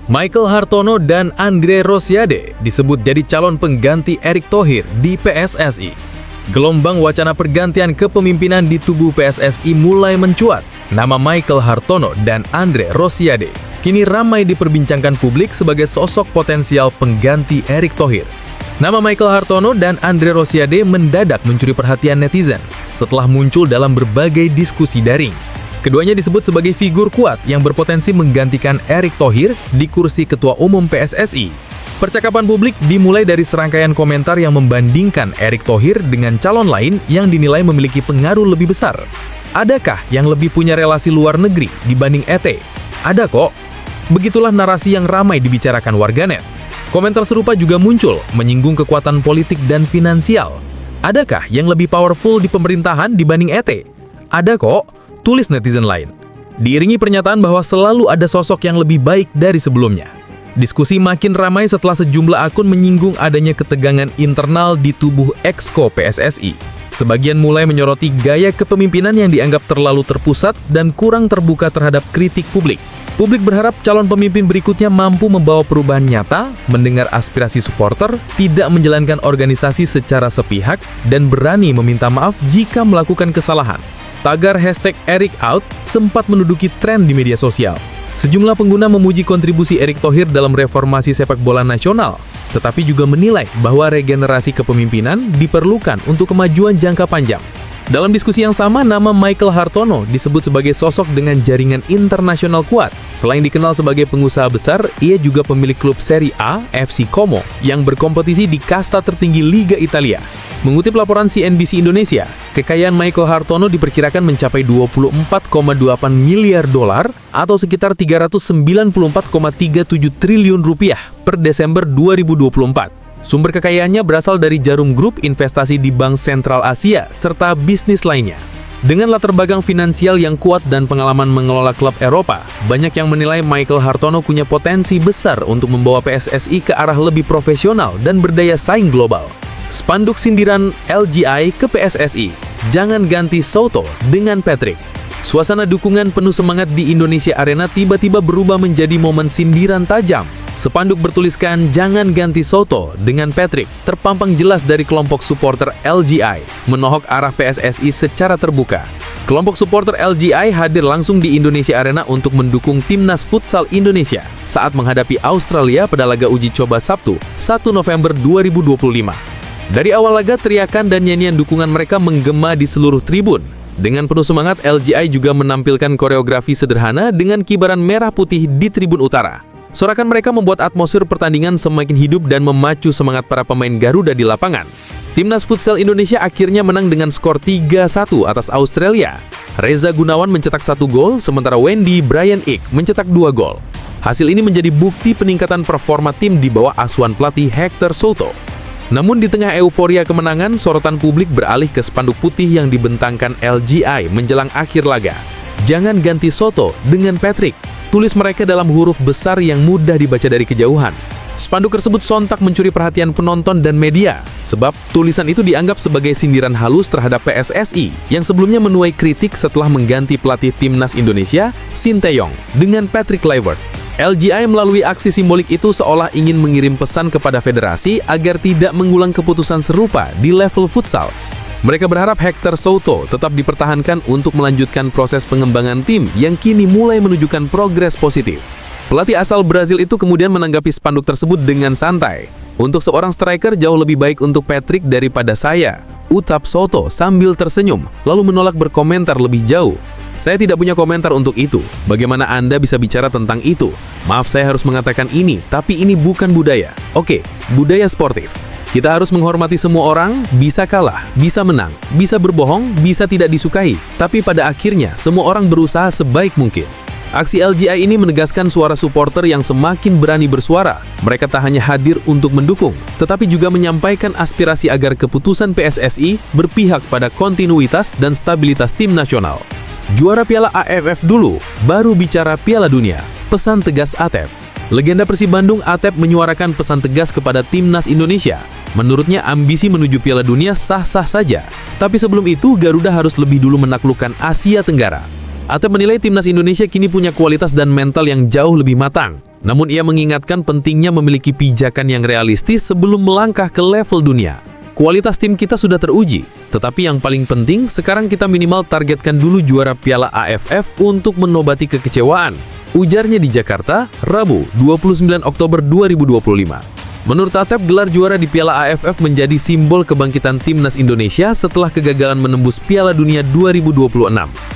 Michael Hartono dan Andre Rosiade disebut jadi calon pengganti Erick Thohir di PSSI. Gelombang wacana pergantian kepemimpinan di tubuh PSSI mulai mencuat. Nama Michael Hartono dan Andre Rosiade kini ramai diperbincangkan publik sebagai sosok potensial pengganti Erick Thohir. Nama Michael Hartono dan Andre Rosiade mendadak mencuri perhatian netizen setelah muncul dalam berbagai diskusi daring. Keduanya disebut sebagai figur kuat yang berpotensi menggantikan Erick Thohir di kursi Ketua Umum PSSI. Percakapan publik dimulai dari serangkaian komentar yang membandingkan Erick Thohir dengan calon lain yang dinilai memiliki pengaruh lebih besar. Adakah yang lebih punya relasi luar negeri dibanding ET? Ada kok. Begitulah narasi yang ramai dibicarakan warganet. Komentar serupa juga muncul, menyinggung kekuatan politik dan finansial. Adakah yang lebih powerful di pemerintahan dibanding ET? Ada kok. Tulis netizen lain. Diiringi pernyataan bahwa selalu ada sosok yang lebih baik dari sebelumnya. Diskusi makin ramai setelah sejumlah akun menyinggung adanya ketegangan internal di tubuh Exco PSSI. Sebagian mulai menyoroti gaya kepemimpinan yang dianggap terlalu terpusat dan kurang terbuka terhadap kritik publik. Publik berharap calon pemimpin berikutnya mampu membawa perubahan nyata, mendengar aspirasi supporter, tidak menjalankan organisasi secara sepihak, dan berani meminta maaf jika melakukan kesalahan. Tagar #ErickOut sempat menduduki tren di media sosial. Sejumlah pengguna memuji kontribusi Erick Thohir dalam reformasi sepak bola nasional, tetapi juga menilai bahwa regenerasi kepemimpinan diperlukan untuk kemajuan jangka panjang. Dalam diskusi yang sama, nama Michael Hartono disebut sebagai sosok dengan jaringan internasional kuat. Selain dikenal sebagai pengusaha besar, ia juga pemilik klub Serie A, FC Como, yang berkompetisi di kasta tertinggi Liga Italia. Mengutip laporan CNBC Indonesia, kekayaan Michael Hartono diperkirakan mencapai 24,28 miliar dolar atau sekitar 394,37 triliun rupiah per Desember 2024. Sumber kekayaannya berasal dari Jarum Group, investasi di Bank Sentral Asia, serta bisnis lainnya. Dengan latar belakang finansial yang kuat dan pengalaman mengelola klub Eropa, banyak yang menilai Michael Hartono punya potensi besar untuk membawa PSSI ke arah lebih profesional dan berdaya saing global. Spanduk sindiran LGI ke PSSI, jangan ganti Soto dengan Patrick. Suasana dukungan penuh semangat di Indonesia Arena tiba-tiba berubah menjadi momen sindiran tajam. Spanduk bertuliskan jangan ganti Soto dengan Patrick terpampang jelas dari kelompok supporter LGI, menohok arah PSSI secara terbuka. Kelompok supporter LGI hadir langsung di Indonesia Arena untuk mendukung Timnas Futsal Indonesia saat menghadapi Australia pada laga uji coba Sabtu, 1 November 2025. Dari awal laga, teriakan dan nyanyian dukungan mereka menggema di seluruh tribun. Dengan penuh semangat, LGI juga menampilkan koreografi sederhana dengan kibaran merah putih di tribun utara. Sorakan mereka membuat atmosfer pertandingan semakin hidup dan memacu semangat para pemain Garuda di lapangan. Timnas Futsal Indonesia akhirnya menang dengan skor 3-1 atas Australia. Reza Gunawan mencetak 1 gol, sementara Wendy Brian Ick mencetak 2 gol. Hasil ini menjadi bukti peningkatan performa tim di bawah asuhan pelatih Hector Soto. Namun di tengah euforia kemenangan, sorotan publik beralih ke spanduk putih yang dibentangkan LGI menjelang akhir laga. Jangan ganti Soto dengan Patrick, tulis mereka dalam huruf besar yang mudah dibaca dari kejauhan. Spanduk tersebut sontak mencuri perhatian penonton dan media, sebab tulisan itu dianggap sebagai sindiran halus terhadap PSSI yang sebelumnya menuai kritik setelah mengganti pelatih Timnas Indonesia, Sinteyong, dengan Patrick Kluivert. LGI melalui aksi simbolik itu seolah ingin mengirim pesan kepada federasi agar tidak mengulang keputusan serupa di level futsal. Mereka berharap Hector Soto tetap dipertahankan untuk melanjutkan proses pengembangan tim yang kini mulai menunjukkan progres positif. Pelatih asal Brazil itu kemudian menanggapi spanduk tersebut dengan santai. Untuk seorang striker jauh lebih baik untuk Patrick daripada saya, ucap Soto sambil tersenyum, lalu menolak berkomentar lebih jauh. Saya tidak punya komentar untuk itu. Bagaimana Anda bisa bicara tentang itu? Maaf, saya harus mengatakan ini, tapi ini bukan budaya. Oke, budaya sportif. Kita harus menghormati semua orang, bisa kalah, bisa menang, bisa berbohong, bisa tidak disukai. Tapi pada akhirnya, semua orang berusaha sebaik mungkin. Aksi LGI ini menegaskan suara supporter yang semakin berani bersuara. Mereka tak hanya hadir untuk mendukung, tetapi juga menyampaikan aspirasi agar keputusan PSSI berpihak pada kontinuitas dan stabilitas tim nasional. Juara Piala AFF dulu, baru bicara Piala Dunia, pesan tegas Atep. Legenda Persib Bandung Atep menyuarakan pesan tegas kepada Timnas Indonesia. Menurutnya ambisi menuju Piala Dunia sah-sah saja, tapi sebelum itu Garuda harus lebih dulu menaklukkan Asia Tenggara. Atep menilai Timnas Indonesia kini punya kualitas dan mental yang jauh lebih matang. Namun ia mengingatkan pentingnya memiliki pijakan yang realistis sebelum melangkah ke level dunia. Kualitas tim kita sudah teruji, tetapi yang paling penting sekarang kita minimal targetkan dulu juara Piala AFF untuk menobati kekecewaan. Ujarnya di Jakarta, Rabu, 29 Oktober 2025. Menurut Atep, gelar juara di Piala AFF menjadi simbol kebangkitan timnas Indonesia setelah kegagalan menembus Piala Dunia 2026.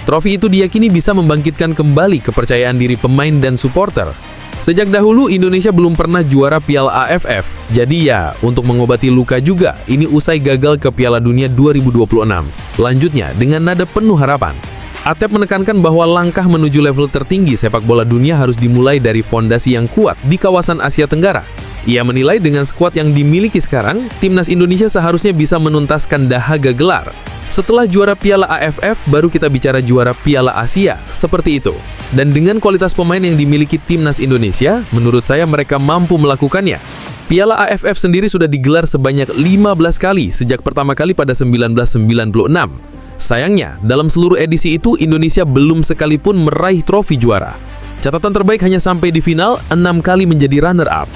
Trofi itu diyakini bisa membangkitkan kembali kepercayaan diri pemain dan supporter. Sejak dahulu, Indonesia belum pernah juara Piala AFF. Jadi ya, untuk mengobati luka juga, ini usai gagal ke Piala Dunia 2026. Lanjutnya, dengan nada penuh harapan. Atep menekankan bahwa langkah menuju level tertinggi sepak bola dunia harus dimulai dari fondasi yang kuat di kawasan Asia Tenggara. Ia menilai dengan skuad yang dimiliki sekarang, timnas Indonesia seharusnya bisa menuntaskan dahaga gelar. Setelah juara Piala AFF, baru kita bicara juara Piala Asia, seperti itu. Dan dengan kualitas pemain yang dimiliki timnas Indonesia, menurut saya mereka mampu melakukannya. Piala AFF sendiri sudah digelar sebanyak 15 kali sejak pertama kali pada 1996. Sayangnya, dalam seluruh edisi itu Indonesia belum sekalipun meraih trofi juara. Catatan terbaik hanya sampai di final, 6 kali menjadi runner-up.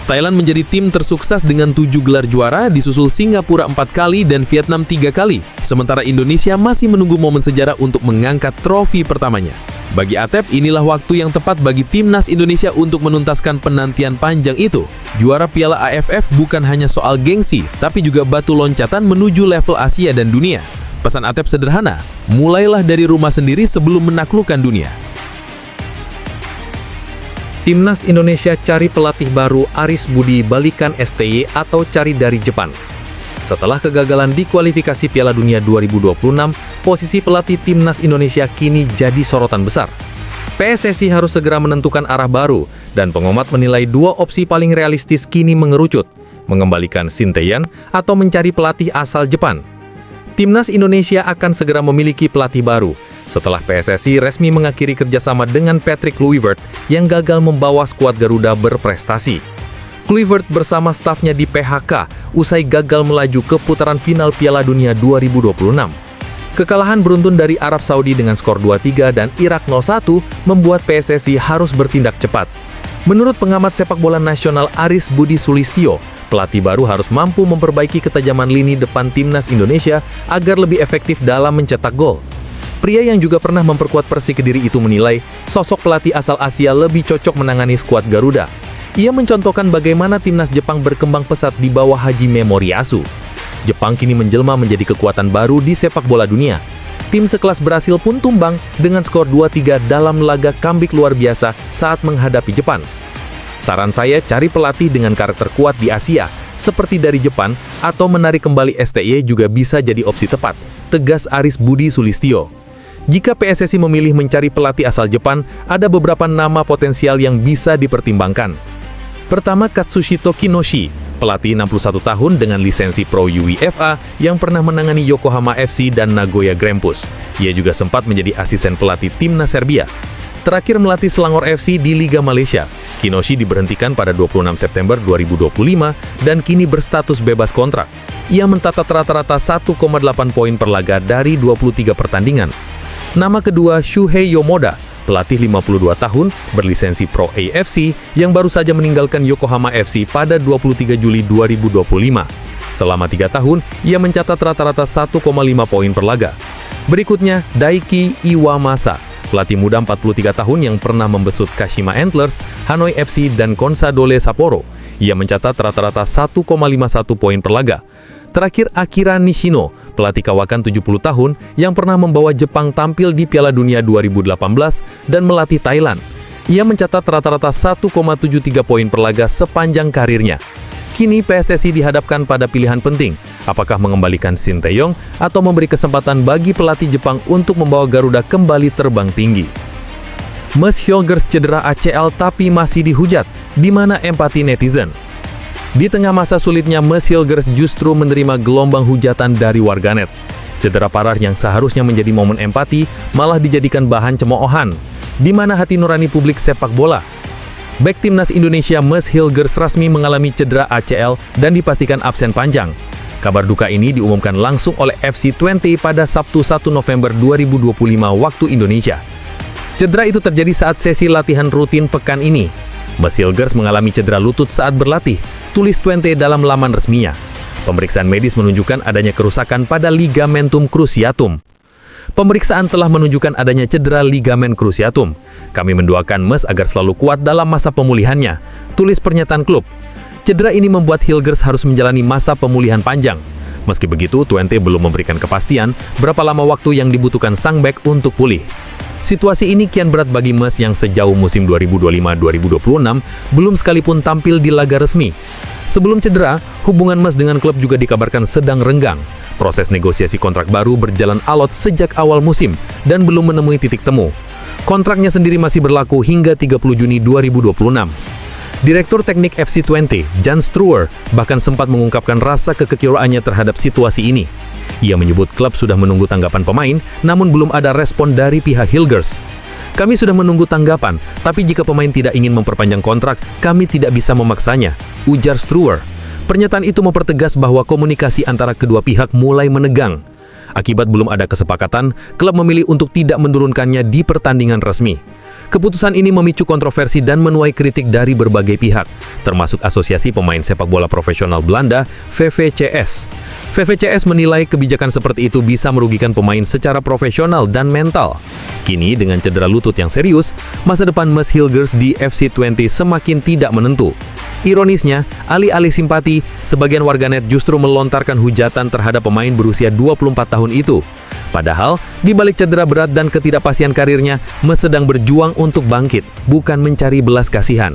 Thailand menjadi tim tersukses dengan 7 gelar juara, disusul Singapura 4 kali dan Vietnam 3 kali. Sementara Indonesia masih menunggu momen sejarah untuk mengangkat trofi pertamanya. Bagi Atep, inilah waktu yang tepat bagi timnas Indonesia untuk menuntaskan penantian panjang itu. Juara Piala AFF bukan hanya soal gengsi, tapi juga batu loncatan menuju level Asia dan dunia. Pesan Atep sederhana, mulailah dari rumah sendiri sebelum menaklukkan dunia. Timnas Indonesia cari pelatih baru, Aris Budi balikan STY atau cari dari Jepang. Setelah kegagalan di kualifikasi Piala Dunia 2026, posisi pelatih Timnas Indonesia kini jadi sorotan besar. PSSI harus segera menentukan arah baru, dan pengamat menilai dua opsi paling realistis kini mengerucut, mengembalikan Shin Tae-yeon atau mencari pelatih asal Jepang. Timnas Indonesia akan segera memiliki pelatih baru, setelah PSSI resmi mengakhiri kerjasama dengan Patrick Kluivert yang gagal membawa skuad Garuda berprestasi. Kluivert bersama stafnya di PHK usai gagal melaju ke putaran final Piala Dunia 2026. Kekalahan beruntun dari Arab Saudi dengan skor 2-3 dan Irak 0-1 membuat PSSI harus bertindak cepat. Menurut pengamat sepak bola nasional Aris Budi Sulistyo, pelatih baru harus mampu memperbaiki ketajaman lini depan timnas Indonesia agar lebih efektif dalam mencetak gol. Pria yang juga pernah memperkuat Persik Kediri itu menilai sosok pelatih asal Asia lebih cocok menangani skuad Garuda. Ia mencontohkan bagaimana timnas Jepang berkembang pesat di bawah Hajime Moriyasu. Jepang kini menjelma menjadi kekuatan baru di sepak bola dunia. Tim sekelas Brasil pun tumbang dengan skor 2-3 dalam laga comeback luar biasa saat menghadapi Jepang. Saran saya cari pelatih dengan karakter kuat di Asia, seperti dari Jepang, atau menarik kembali STY juga bisa jadi opsi tepat, tegas Aris Budi Sulistyo. Jika PSSI memilih mencari pelatih asal Jepang, ada beberapa nama potensial yang bisa dipertimbangkan. Pertama, Katsushito Kinoshi, pelatih 61 tahun dengan lisensi Pro UEFA yang pernah menangani Yokohama FC dan Nagoya Grampus. Ia juga sempat menjadi asisten pelatih timnas Serbia. Terakhir melatih Selangor FC di Liga Malaysia. Kinoshi diberhentikan pada 26 September 2025 dan kini berstatus bebas kontrak. Ia mencatat rata-rata 1,8 poin per laga dari 23 pertandingan. Nama kedua, Shuhei Yomoda, pelatih 52 tahun, berlisensi Pro AFC, yang baru saja meninggalkan Yokohama FC pada 23 Juli 2025. Selama 3 tahun, ia mencatat rata-rata 1,5 poin per laga. Berikutnya, Daiki Iwamasa, pelatih muda 43 tahun yang pernah membesut Kashima Antlers, Hanoi FC, dan Consadole Sapporo. Ia mencatat rata-rata 1,51 poin per laga. Terakhir, Akira Nishino, pelatih kawakan 70 tahun yang pernah membawa Jepang tampil di Piala Dunia 2018 dan melatih Thailand. Ia mencatat rata-rata 1,73 poin per laga sepanjang karirnya. Kini PSSI dihadapkan pada pilihan penting, apakah mengembalikan Shin Tae-yeon atau memberi kesempatan bagi pelatih Jepang untuk membawa Garuda kembali terbang tinggi. Mads Hjorgers cedera ACL tapi masih dihujat, di mana empati netizen? Di tengah masa sulitnya, Mads Hjorgers justru menerima gelombang hujatan dari warganet. Cedera parah yang seharusnya menjadi momen empati malah dijadikan bahan cemoohan. Di mana hati nurani publik sepak bola? Bek timnas Indonesia Mads Hjorgers resmi mengalami cedera ACL dan dipastikan absen panjang. Kabar duka ini diumumkan langsung oleh FC20 pada Sabtu 1 November 2025 waktu Indonesia. Cedera itu terjadi saat sesi latihan rutin pekan ini. Mes Hilgers mengalami cedera lutut saat berlatih, tulis Twente dalam laman resminya. Pemeriksaan medis menunjukkan adanya kerusakan pada ligamentum cruciatum. Pemeriksaan telah menunjukkan adanya cedera ligamen cruciatum. Kami mendoakan Mes agar selalu kuat dalam masa pemulihannya, tulis pernyataan klub. Cedera ini membuat Hilgers harus menjalani masa pemulihan panjang. Meski begitu, Twente belum memberikan kepastian berapa lama waktu yang dibutuhkan sang bek untuk pulih. Situasi ini kian berat bagi Mes yang sejauh musim 2025-2026 belum sekalipun tampil di laga resmi. Sebelum cedera, hubungan Mes dengan klub juga dikabarkan sedang renggang. Proses negosiasi kontrak baru berjalan alot sejak awal musim dan belum menemui titik temu. Kontraknya sendiri masih berlaku hingga 30 Juni 2026. Direktur Teknik FC Twente, Jan Struwer, bahkan sempat mengungkapkan rasa kekecewaannya terhadap situasi ini. Ia menyebut klub sudah menunggu tanggapan pemain, namun belum ada respon dari pihak Hilgers. Kami sudah menunggu tanggapan, tapi jika pemain tidak ingin memperpanjang kontrak, kami tidak bisa memaksanya, ujar Struwer. Pernyataan itu mempertegas bahwa komunikasi antara kedua pihak mulai menegang. Akibat belum ada kesepakatan, klub memilih untuk tidak menurunkannya di pertandingan resmi. Keputusan ini memicu kontroversi dan menuai kritik dari berbagai pihak, termasuk Asosiasi Pemain Sepak Bola Profesional Belanda, VVCS. VVCS menilai kebijakan seperti itu bisa merugikan pemain secara profesional dan mental. Kini, dengan cedera lutut yang serius, masa depan Mes Hilgers di FC Twente semakin tidak menentu. Ironisnya, alih-alih simpati, sebagian warganet justru melontarkan hujatan terhadap pemain berusia 24 tahun itu. Padahal, di balik cedera berat dan ketidakpastian karirnya, Mes sedang berjuang untuk bangkit, bukan mencari belas kasihan.